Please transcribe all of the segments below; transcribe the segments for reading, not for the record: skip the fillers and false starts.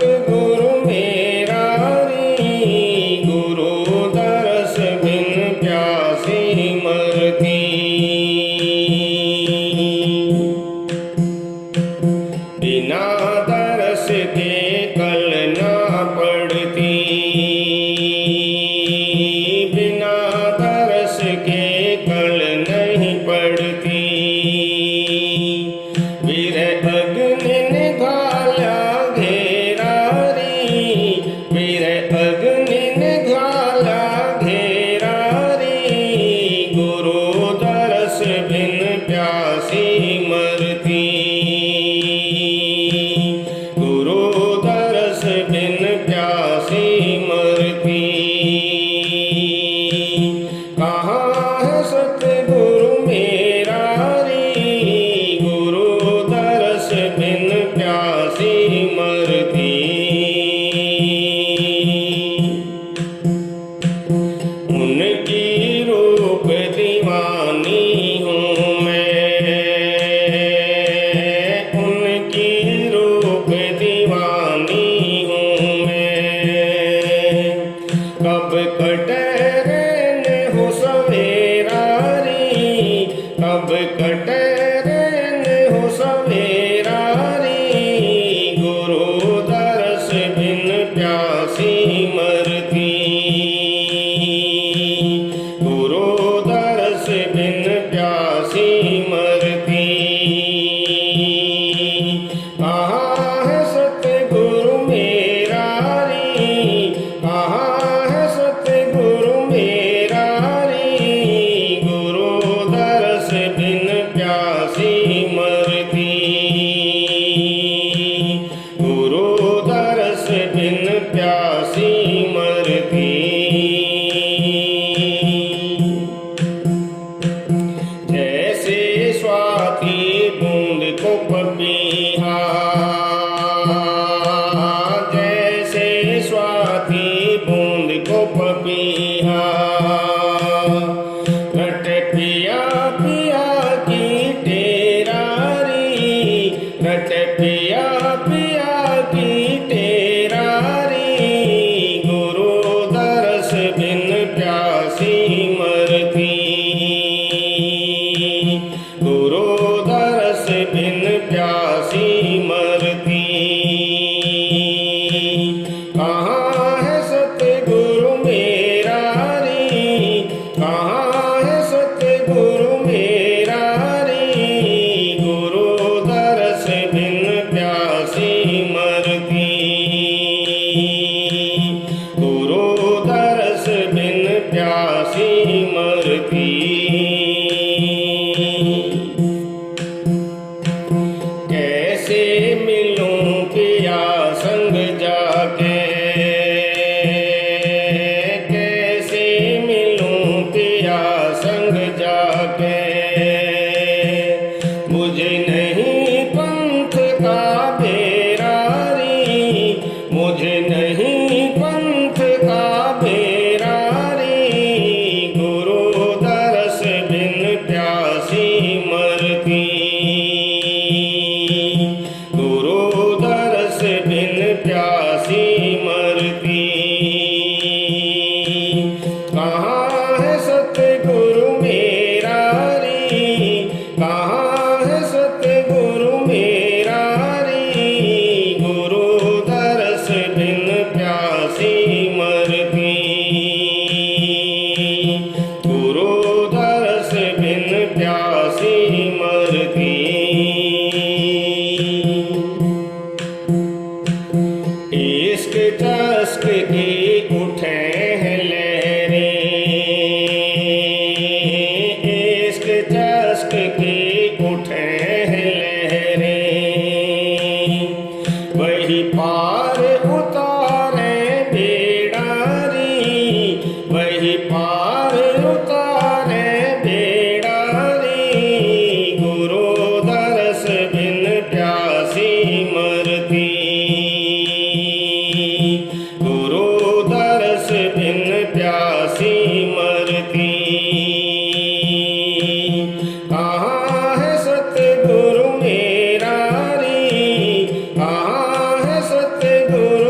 सतगुरु मेरा री, गुरु दरस बिन प्यासी मरती। बिना दरस के कल ना पड़ती, बिना दरस के कल नहीं पड़ती। विरह अग्नि निभाया घेरा री, विरह अग्नि निभाया घेरा री, गुरु दरस बिन प्यासी मरती। गुरु दरस बिन प्यासी मरती। कहाँ है सतगुरु मेरा री, गुरु दरस बिन प्यासी मरती। उनकी रूप दीवानी हूँ मैं, उनकी रूप दीवानी हूँ मैं। कब कटे रैन हो सवेरा री, कब कटे रैन हो सवेरा री, गुरु दरस बिन प्यासी मरती। गुरु दरस बिन प्यासी मरती। कहाँ है सतगुरु मेरा री, कहाँ है सतगुरु मेरा री, गुरु दरस बिन प्यासी मरती। गुरु दरस बिन प्यासी मरती। जैसे स्वाति बूंद को पपीहा, जैसे स्वाति बूंद को पपीहा, रट पिया पिया की तेरा री, रट पिया पिया की तेरा री, गुरु दरस बिन प्यासी मरती। गुरु दरस बिन प्यासी मरती। कहाँ है सतगुरु मेरा री, कहाँ है सतगुरु मेरा री, गुरु दरस बिन प्यासी मरती। गुरु दरस बिन प्यासी मरती। कैसे मिलूं पिया संग जाके, कैसे मिलूं पिया संग जाके। मुझे नहीं पंथ का बेरा री, मुझे नहीं पंथ का बेरा री, गुरु दरस बिन प्यासी मरती। गुरु दरस बिन प्यासी मरती। कहाँ है सतगुरु मेरा री, कहाँ है सतगुरु मेरा री, गुरु दरस बिन प्यासी मरती। गुरु दरस बिन प्यासी मरती। इश्क चस्क की उठे हैं लहरें, इश्क चस्क की उठे हैं लहरें। वही पार उतारे बेड़ा री, वही पार उतारे बेड़ा री, गुरु दरस बिन प्यासी मरती। गुरु दरस बिन प्यासी मरती। कहाँ है सतगुरु मेरा री, कहाँ है सतगुरु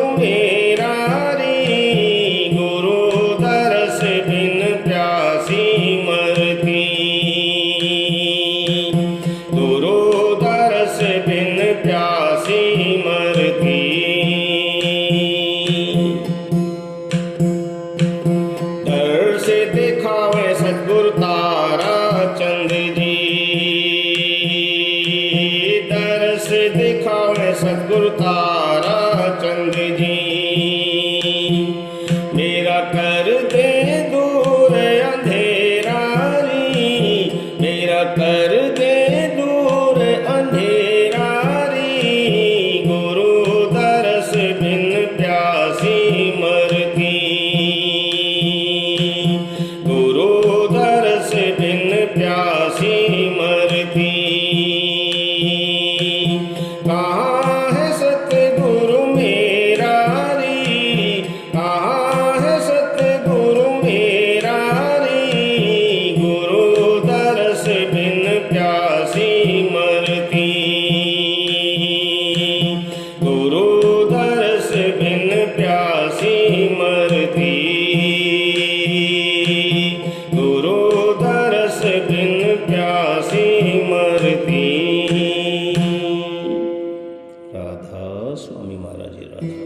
राधे राधा।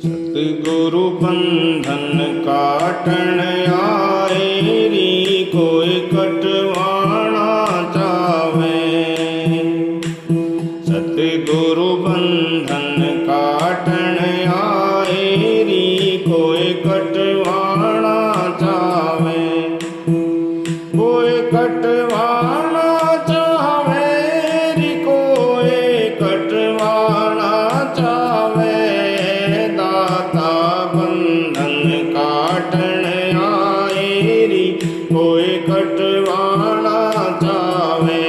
सतगुरु बंधन काटन आए री, कोई कटवाना चावे। सतगुरु बंधन काटन आए री, कोई कटवाना चावे। कोई कटवाना चावे री, कोई कटवाना चावे। दाता बंधन काटन आए री, कोई कटवाना चावे।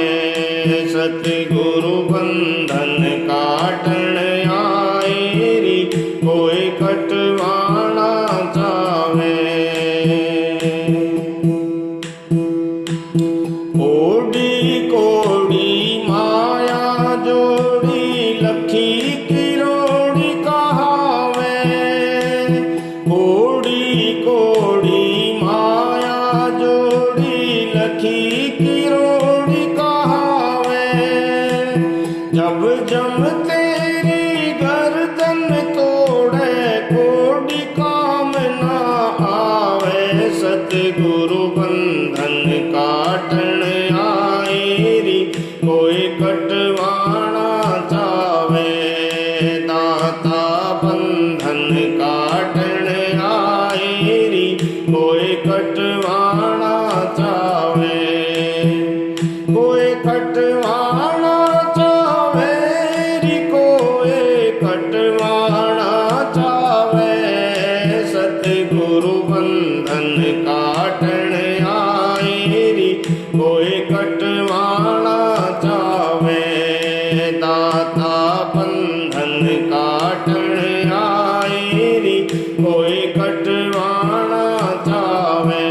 सतगुरु बंधन काटन आए री, कोई कटवाना चावे। कोड़ी कोड़ी माया जोड़ी, लखी किरोड़ी कहावे। कोड़ी कोड़ी माया जोड़ी, लखी किरोड़ी कहावे। जब जम तेरी गर्दन तोड़े, कोड़ी काम ना आवे। सतगुरु बंधन काटन आए री, कोई कटवाना चावे। दाता बंधन काटन आए री, कोई कटवाना चावे। कोई कटवाना चावे री, कोई कटवाना चावे। सतगुरु बंधन काटन आए री, कोई कटवाना चावे। दाता बंधन काटन आए री, कोई कटवाना चावे।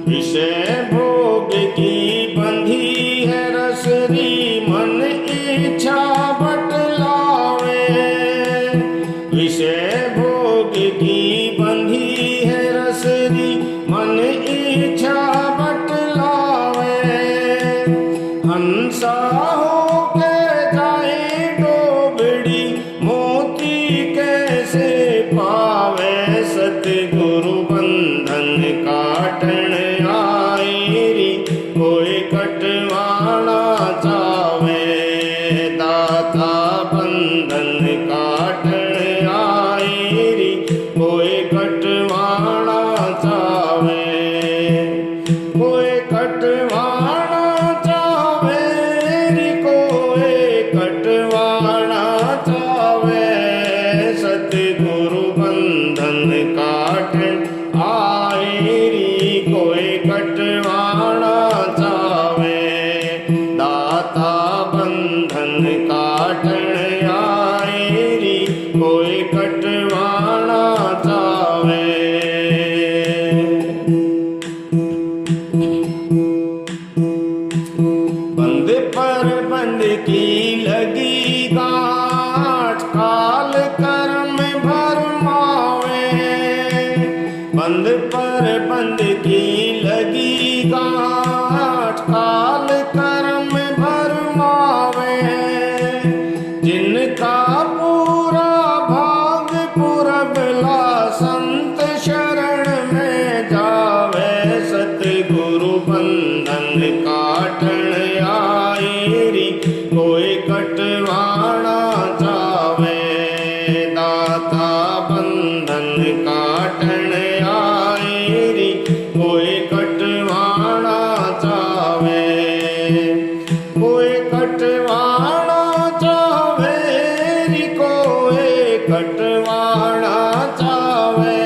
विषय भोग की बंधी है रसरी, मन इच्छा बटलावे। विषय भोग की बंधी है रसरी, मन इच्छा बटलावे। हंसा होके जाए डोबड़ी, मोती कैसे पावे। सतगुरु बंधन काटन आए री, कोई कटवाना चावे। दाता बंधन काटन आए री, कोई कटवाना चावे। कोई कटवाना चावे री, कोई कटवाना चावे। सतगुरु बंधन काटन आए री, कोई कटवाना चावे। दाता बंधन काटन आए री, कोई कटवाना चावे। बंद पर बंद की लगी गांठ, काल कर्म भरमावे। बंद पर बंद की लगी गांठ, काल कर्म भरमावे। जिनका पूरा भाग पुरबला, संत शरण में जावे। सतगुरु बंधन काटन आए री, कोई कटवाना चावे। दाता बंधन काटन आए री, कोई कटवाना चावे। कोई कटवाना चावे री, कोई कटवाना चावे।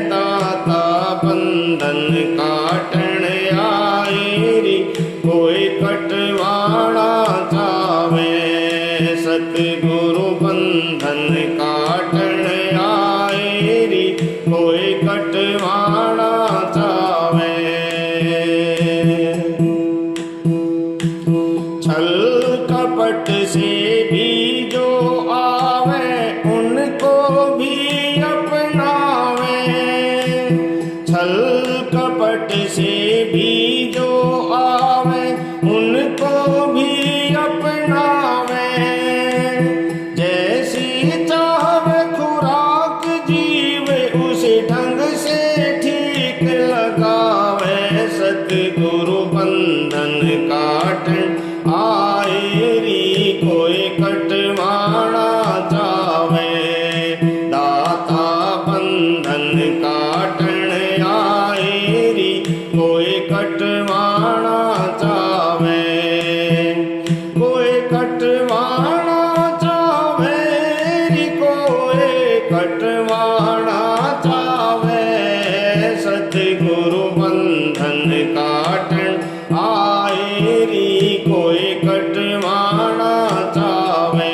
दाता बंधन काटन आए री, कोई कटवाना चावे। सतगुरु बंधन काटन आए री, कोई कटवाना चावे। छल कपट से भी जो आवे, उनको भी अपनावे। छल कपट से भी जो आवे, उनको भी कोई कटवाना चावे। दाता बंधन काटण आए री कोई कटवाना चावे। कोई कटवाना चावे री कोई कटवाना चावे। सतगुरु बंधन काटण आए री कोई कटवाना चावे।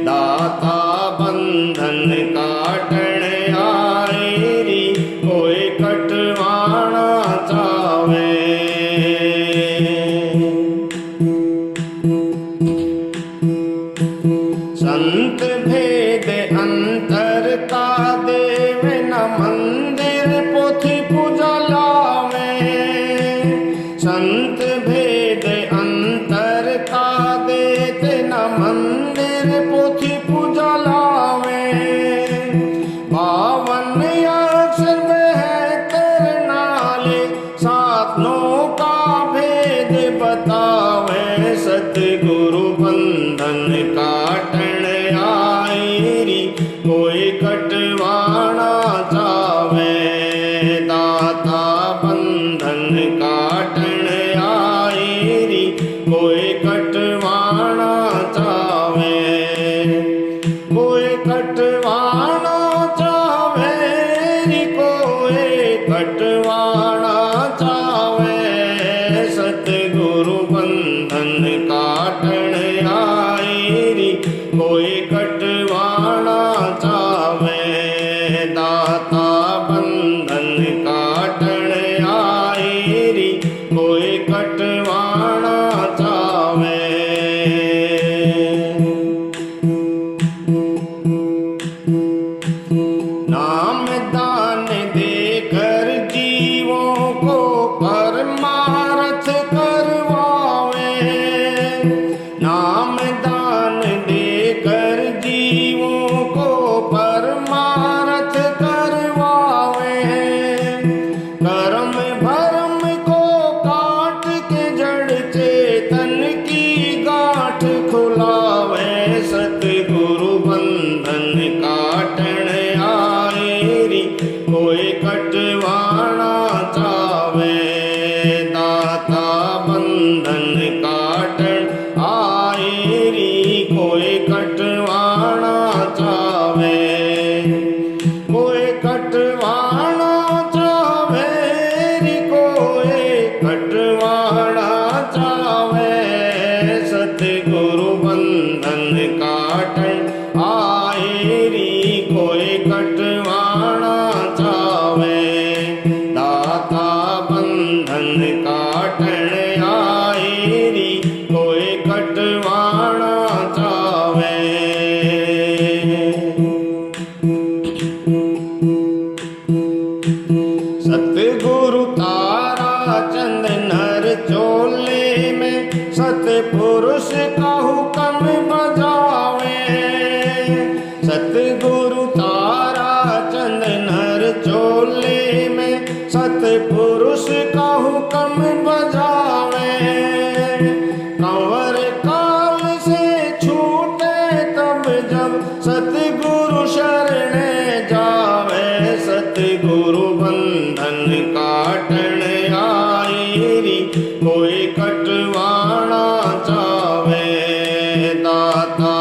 दाता बंधन काटण आए री कोई कटवाना चावे। संत भेद अंतर का देव न मंदिर पोथी पूजा लावे। संत भेद अंतर का देत न मंदिर पोथी पूजा लावे। पावन अक्षर बहतर नाले साधनों का भेद बतावे। सतगुरु बंधन काटण आए री कोई कटवाना चावे। दाता बंधन काटण आए री कोई कटवाना चावे। कोई कटवाना चावे री कोई कटवाना चावे। सतगुरु बंधन काटण आए री कोई कटवाना चावे। दाता बंधन काटण आए री कोई कटवाना चावे। नाम दान देकर जीवों को परमार्थ करवावे। नाम दान देकर जीवों को परमार्थ करवावे। कर्म भरम को काट के जड़ चेतन की गांठ खुलावे। सतगुरु बंधन काटण आए री कोई कटवाना चावे। दाता बंधन काटण आए री कोई कटवाना चावे। कोई कटवाना चावे री कोई कटवाना चावे। सतगुरु बंधन काटण आए री कोई कटवाना चावे। दाता बंधन काटण आए री कोई कटवाना चावे। सतगुरु तारा चंद नर चोले में सतपुरुष का हुक्म बजावे। सतगुरु तारा चंद नर चोले में सतपुरुष का हुक्म बजावे। कंवर काल से छूटे तब जब सतगुरु शरण जावे। सतगुरु बंधन काटण आए री कोई कटवाना चावे। दाता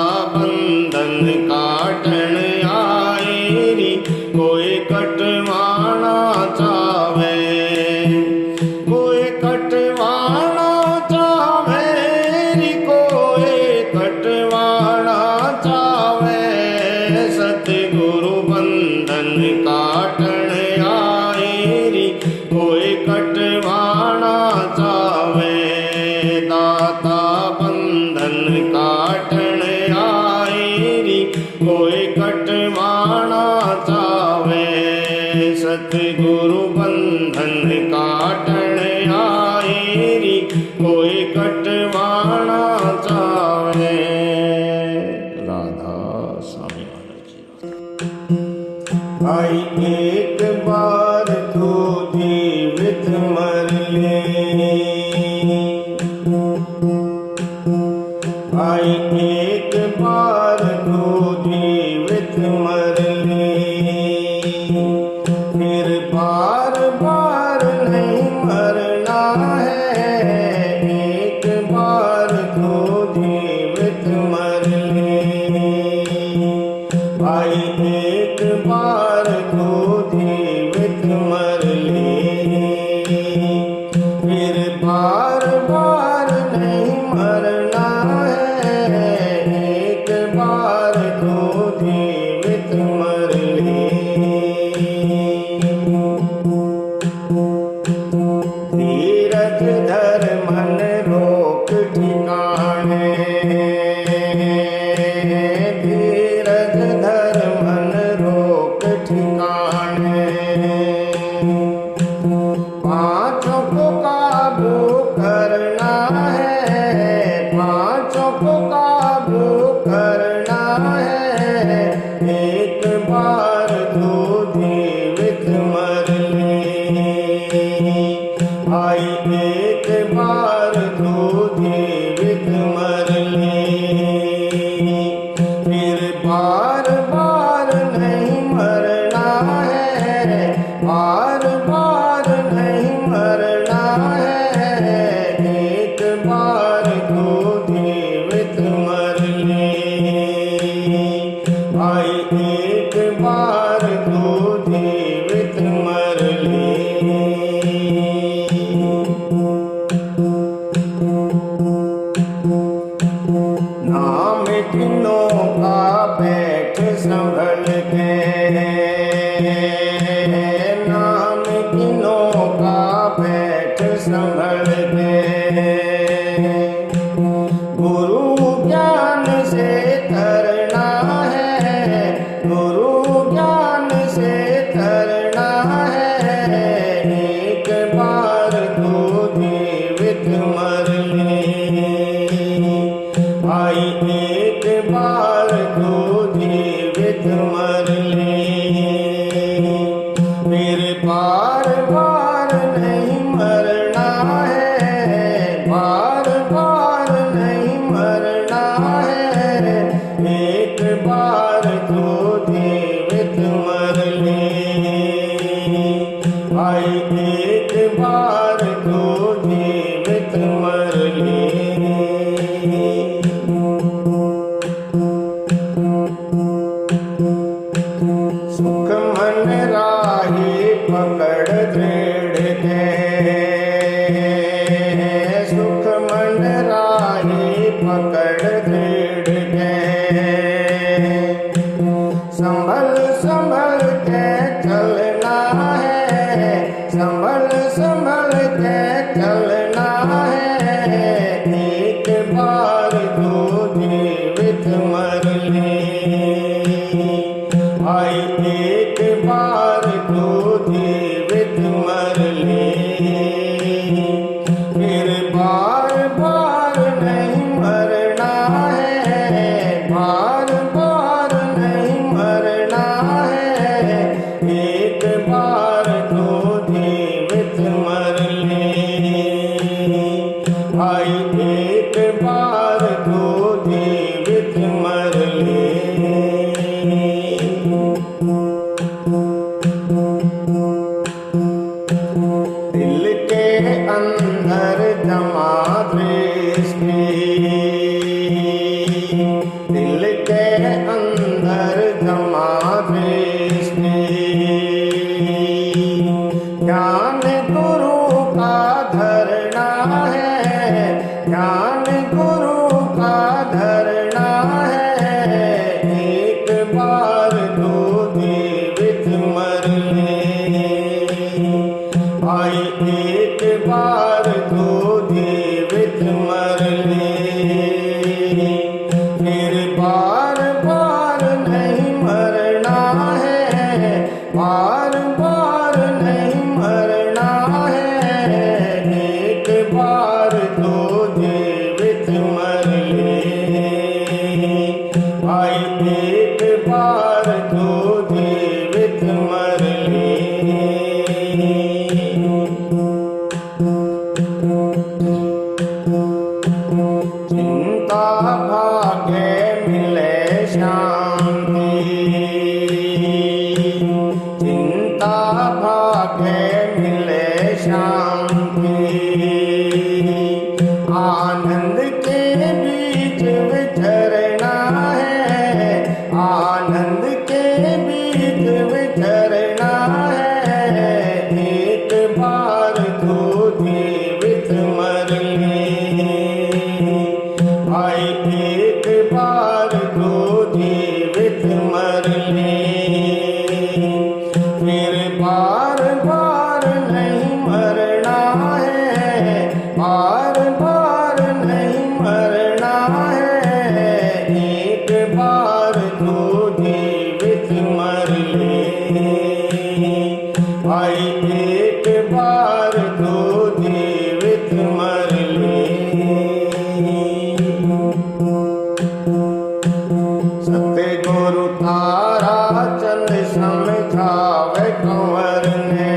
भाई एक बार तो जीवित मर ले, फिर बार बार नहीं मरना है। एक बार तो जीवित मर ले, भाई एक बार तो जीवित मर ले, फिर बार बार नहीं मरना है। एक बार तो जीवित मर ले। धीरज धर मन रोक ठिकाने, धीरज धर मन रोक ठिकाने। पांचों को काबू करना है, पांचों को काबू करना है। एक बार तो जीवित मर ले, भाई एक बार तो जीवित मर ले, फिर बार बार नहीं मरना है। बार बार नहीं मरना है। एक बार तो जीवित मर ले, भाई एक बार तो जीवित मर ले। नाम किनों का बैठ संभल के, नाम किनों का बैठ संभल के। गुरु ज्ञान से तरना है, गुरु ज्ञान से तरना है। एक बार तो जीवित मर ले, भाई एक बार तो जीवित मर ले, फिर बार बार नहीं मरना है। बार बार नहीं मरना है। एक बार तो जीवित मर ले, भाई एक बार तो जीवित मर ले। सुख मन राही पकड़ दृढ़ के, सुख मन राही पकड़ दृढ़ के। संभल संभल के चलना है, संभल संभल के चलना है। एक बार तो जीवित मर ले, भाई एक बार तो जीवित मर ले, फिर बार बार नहीं मरना है। बार बार नहीं मरना है। एक बार तो जीवित मर ले, भाई एक बार तो जीवित मर ले। दिल के अंदर जमा दृष्टि, दिल के अंदर जमा दृष्टि। ज्ञान गुरु का धरना है, ज्ञान गुरु का चिंता भागे मिले शांति, चिंता भागे मिले शांति। आनंद के बीच विचरना है, आनंद के बीच विचरना है। एक बार तो जीवित मर ले भाई, एक बार तो जीवित मर ले, फिर बार बार नहीं मरना है, बार बार नहीं मरना है। एक बार तो जीवित मर ले भाई, एक बार तो जीवित मर ले। सतगुरु तारा चंद समझावे कंवर ने,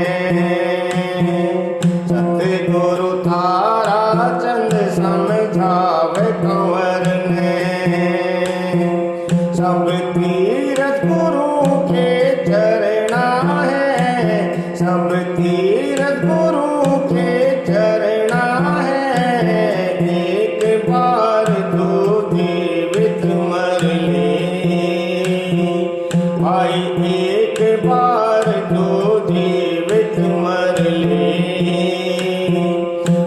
सतगुरु तारा चंद समझावे कंवर ने। सब तीरथ गुरु के चरना है, सब तीरथ गुरु के चरना है। एक बार तो जीवित मर ले भाई, एक बार तो जीवित मर ले,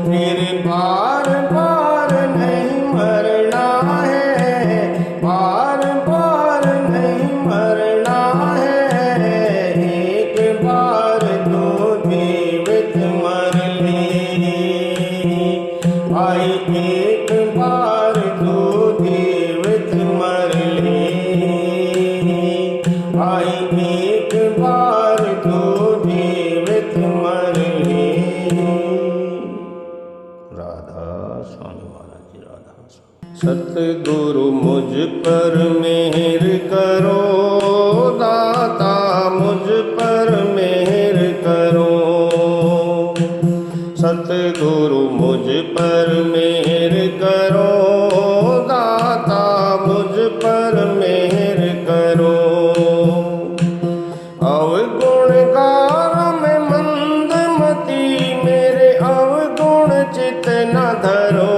फिर बार बार नहीं मरना है, बार बार नहीं मरना है। एक बार तो जीवित मर ले भाई, एक बार तो जीवित मर ले भाई, एक बार तो जीवित मर ले। राधा स्वामी महाराज जी, राधा स्वामी। सतगुरु मुझ पर मेहर करो, दाता मुझ पर मेहर करो। सतगुरु मुझ पर मेहर करो, दाता मुझ पर मेहर करो। अवगुणकार में मंदमती मेरे अवगुण चित न धरो।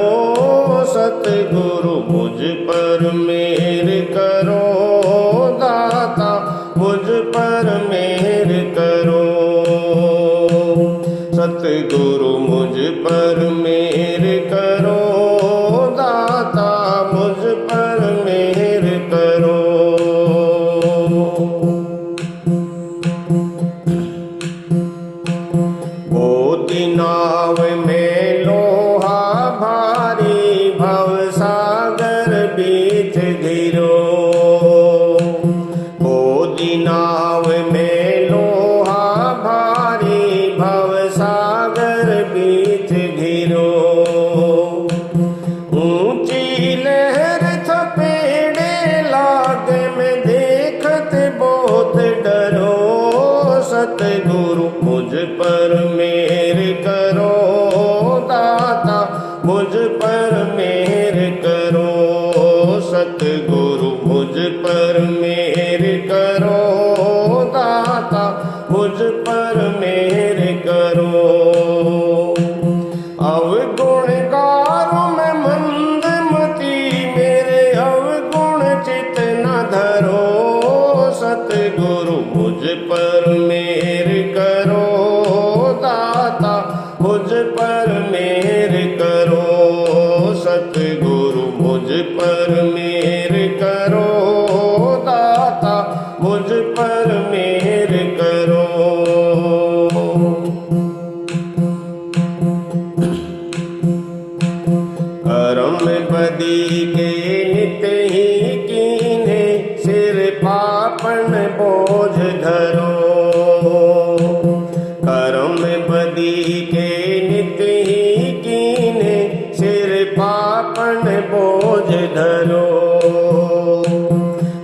सतगुरु मुझ पर मेहर करो, दाता मुझ पर मेहर करो। सतगुरु मुझ पर मेहर करो, दाता मुझ पर मेहर करो। मोती नाव में लोहा भारी, भवसागर बीच गिरो। मोती नाव में लोहा भारी, भवसागर बीच गिरो। ऊंची लहर थपेड़े लागे में देखत बहुत डरो। सतगुरु मुझ पर मेहर करो, दाता मुझ पर मेहर करो। सतगुरु मुझ पर मेहर करो, दाता मुझ पर मेहर करो। अवगुणकारों में मंदमती मेरे अवगुण चित न धरो। सतगुरु मुझ पर मेहर करो, दाता मुझ पर मेहर करो। सतगुरु मुझ पर मेहर करो, दाता मुझ पर मेहर करो। कर्म बदी के नित ही कीन्हे, सिर पापन बोझ धरो। कर्म बदी के नित ही कीन्हे, सिर पापन बोझ धरो।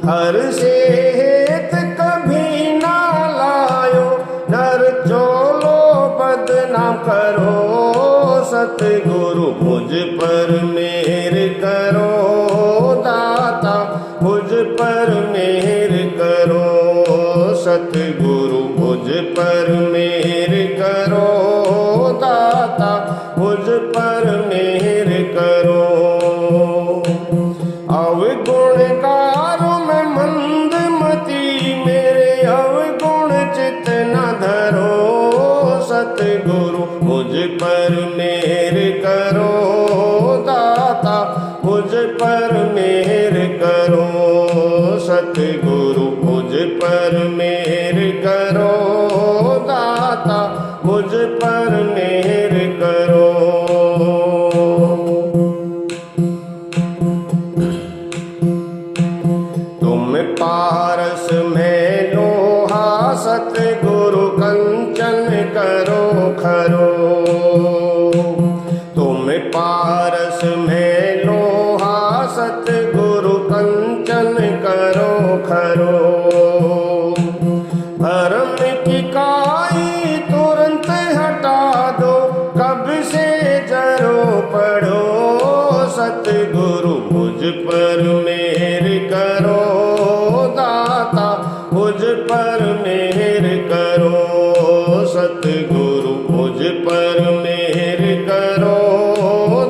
हर से हेत कभी ना लायो, नर चोलो बदनाम करो। सतगुरु मुझ पर मेहर करो, पर मेहर करो दाता, मुझ पर मेहर करो। अवगुणकार मैं मंदमती, मेरे अवगुण चित न धरो। सतगुरु मुझ पर मेहर करो दाता, मुझ पर मेहर करो। सतगुरु मुझ पर मेहर करो दाता, मुझ पर मेहर करो। तुम पारस में लोहा, सतगुरु कंचन करो खरो। तुम पारस में लोहा, सतगुरु कंचन करो खरो। भरम की काई तुरंत हटा दो, कब से जरो पड़ो। सतगुरु मुझ पर मेहर करो दाता, मुझ पर मेहर करो। सतगुरु मुझ पर मेहर करो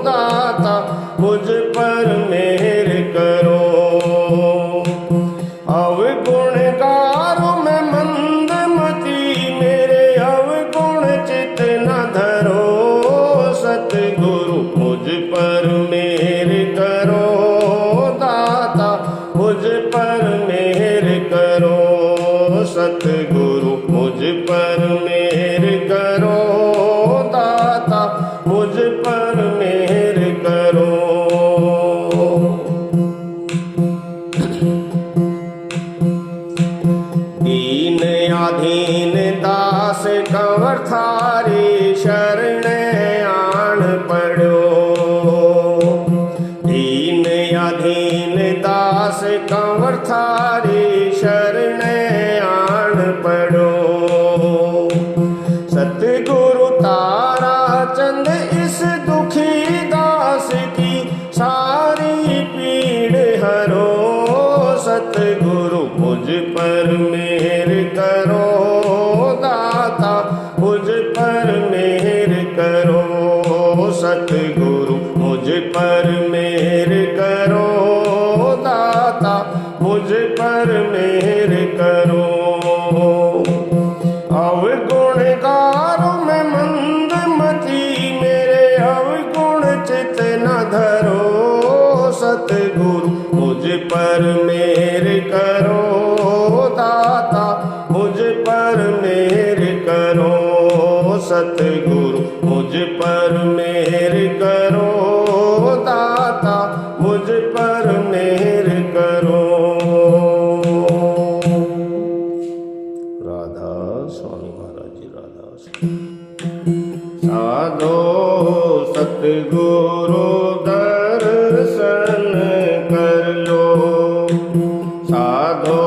दाता, मुझ पर मेहर करो। अवगुणकार मैं मंदमती, मेरे अवगुण चित न धरो। सतगुरु मुझ पर मेहर करो दाता, मुझ पर मेहर करो। सतगुरु मुझ पर मेहर करो दाता, मुझ पर मेहर करो। दीन अधीन दास कंवर थारी शरण आन पड़ो। दीन अधीन दास कंवर थारी शरण आन पड़ो। सतगुरु तारा चंद इस दुखी दास की सारी पीड़ हरो। सतगुरु मुझ पर मेहर करो दाता, मुझ पर मेहर करो। सतगुरु मुझ पर मेहर करो दाता, मुझ पर मेहर करो। अवगुणकार मैं मंदमती, मेरे अवगुण चित न धरो। सतगुरु मुझ पर मेहर करो दाता, मुझ पर मेहर करो। सतगुरु मुझ पर मेहर करो दाता, मुझ पर मेहर करो। राधा स्वामी महाराज जी, राधा। साधो सतगुरु दर्शन कर लो। साधो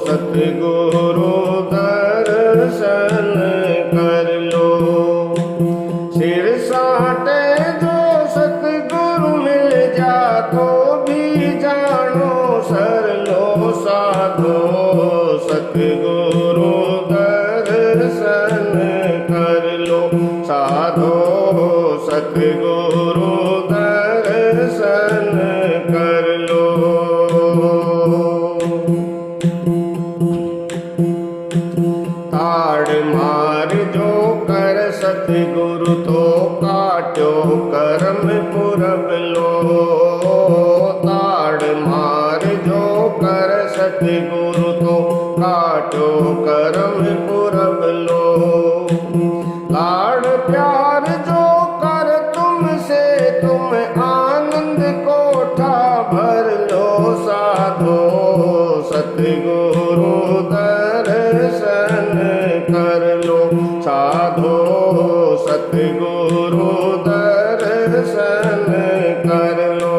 सतगुरु दर्शन कर लो। सिर साटे जो सतगुरु मिल जा, तो भी जानो सर लो। साधो सतगुरु दर्शन कर लो। साधो सतगुरु दर्शन कर लो। ताड़ मार जो कर सतगुरु, तो काटो करम पुरब लो। ताड़ मार जो कर सतगुरु, तो काटो करम पुरब लो। लाड़ प्यार जो कर तुमसे, तुम आनंद कोठा भर लो। साधो सतगुरु दर्शन कर लो। साधो सतगुरु दर्शन कर लो।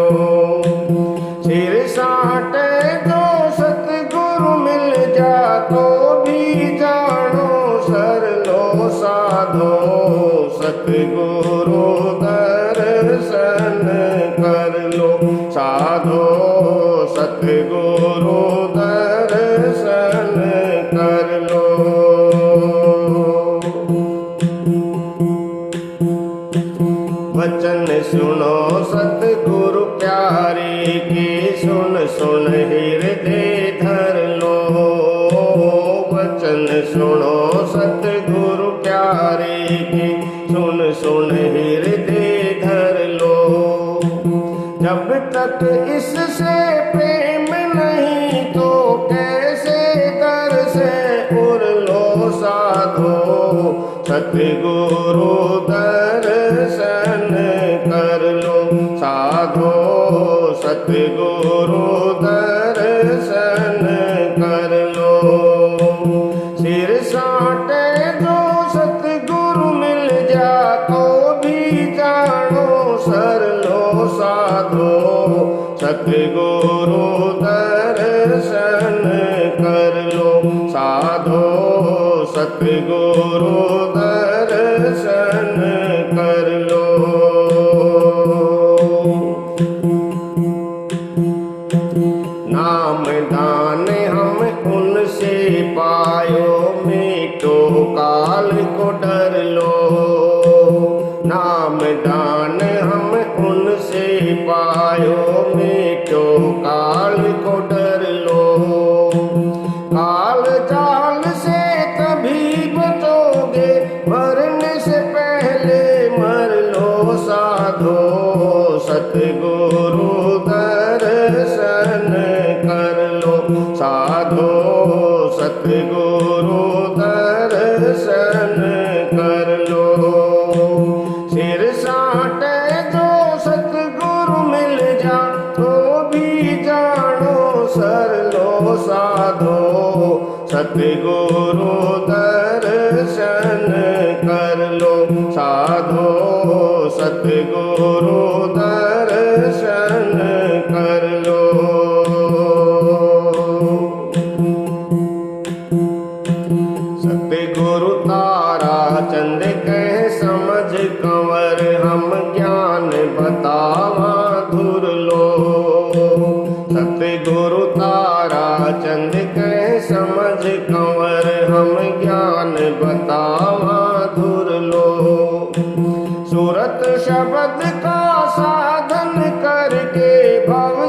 सिर साटे जो सतगुरु मिल जा, तो भी जानो सर लो। साधो सतगुरु दर्शन कर लो। साधो सतगुरु दर्शन कर लो। सुन सुन हृदय धर लो, वचन सुनो सतगुरु प्यारे के, सुन सुन हृदय धर लो। जब तक इससे प्रेम नहीं तो कैसे दर से उर लो साधो, सतगुरु दर्शन कर लो साधो, सतगुरु दर्शन कर लो। सिर साटे जो सतगुरु मिल जा तो भी जानो सर लो साधो, सतगुरु दर्शन कर लो साधो, सतगुरु दर्शन कर लो। नाम दान हम उनसे पायो, मिटो काल को डर लो। नाम दान हम उनसे पायो, मिटो काल को डर लो। काल जाल से तभी बचोगे, मरने से पहले मर लो साधो, सतगुरु दर्शन कर लो साधो, सतगुरु दर्शन कर लो। सिर साटे जो सतगुरु मिल जा तो भी जानो सर लो साधो, सतगुरु दर्शन कर लो साधो, सतगुरु दर्शन कर लो। सतगुरु तारा चंद कह समझ कंवर, हम ज्ञान बतावा धुर लो। सतगुरु तारा चंद कह समझ कंवर, हम ज्ञान बतावा धुर लो। सूरत शब्द का साधन करके भव